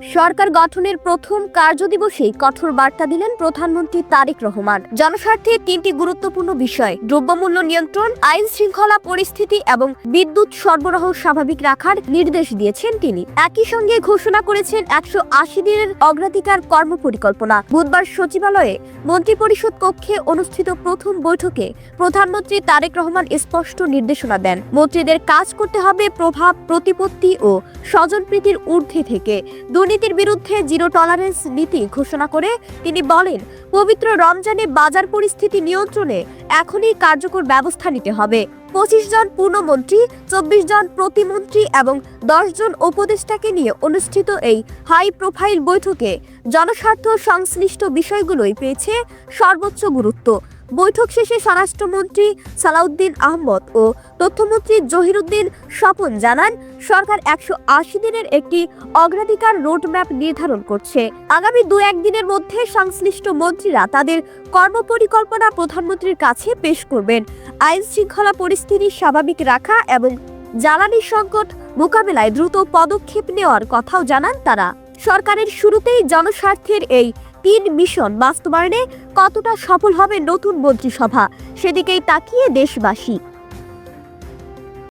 সরকার গঠনের প্রথম কার্যদিবসেই কঠোর বার্তা দিলেন প্রধানমন্ত্রী তারেক রহমান। জনস্বার্থে তিনটি গুরুত্বপূর্ণ বিষয় দ্রব্যমূল্য নিয়ন্ত্রণ, আইন শৃঙ্খলা পরিস্থিতি এবং বিদ্যুৎ সরবরাহ স্বাভাবিক রাখার নির্দেশ দিয়েছেন তিনি। একই সঙ্গে ঘোষণা করেছেন 180 দিনের অগ্রাধিকার কর্মপরিকল্পনা। বুধবার সচিবালয়ে মন্ত্রিপরিষদ কক্ষে অনুষ্ঠিত প্রথম বৈঠকে প্রধানমন্ত্রী তারেক রহমান স্পষ্ট নির্দেশনা দেন। মন্ত্রীদের কাজ করতে হবে প্রভাব, প্রতিপত্তি ও স্বজনপ্রীতির ঊর্ধ্বে থেকে। দুর্নীতির বিরুদ্ধে জিরো টলারেন্স নীতি ঘোষণা করে তিনি বলেন, পবিত্র রমজানে বাজার পরিস্থিতি নিয়ন্ত্রণে এখনই কার্যকর ব্যবস্থা নিতে হবে। 25 জন পূর্ণমন্ত্রী, 24 জন প্রতিমন্ত্রী এবং 10 জন উপদেষ্টাকে নিয়ে অনুষ্ঠিত এই হাই প্রোফাইল বৈঠকে জনস্বার্থ সংশ্লিষ্ট বিষয়গুলোই পেয়েছে সর্বোচ্চ গুরুত্ব। বৈঠক শেষে স্বরাষ্ট্রমন্ত্রী সালাউদ্দিন আহমদ ও তথ্যমন্ত্রী জহিরুদ্দিন স্বপন জানান, সরকার 180 দিনের একটি অগ্রাধিকার রোডম্যাপ নির্ধারণ করছে। আগামী 2-1 দিনের মধ্যে সংশ্লিষ্ট মন্ত্রীরা তাদের কর্মপরিকল্পনা প্রধানমন্ত্রীর কাছে পেশ করবেন। আইন শৃঙ্খলা পরিস্থিতি স্বাভাবিক রাখা এবং জ্বালানি সংকট মোকাবেলায় দ্রুত পদক্ষেপ নেওয়ার কথাও জানান তারা। সরকারের শুরুতেই জনস্বার্থের এই 3 মিশন বাস্তবায়নে কতটা সফল হবে নতুন মন্ত্রিসভা, সেদিকেই তাকিয়ে দেশবাসী।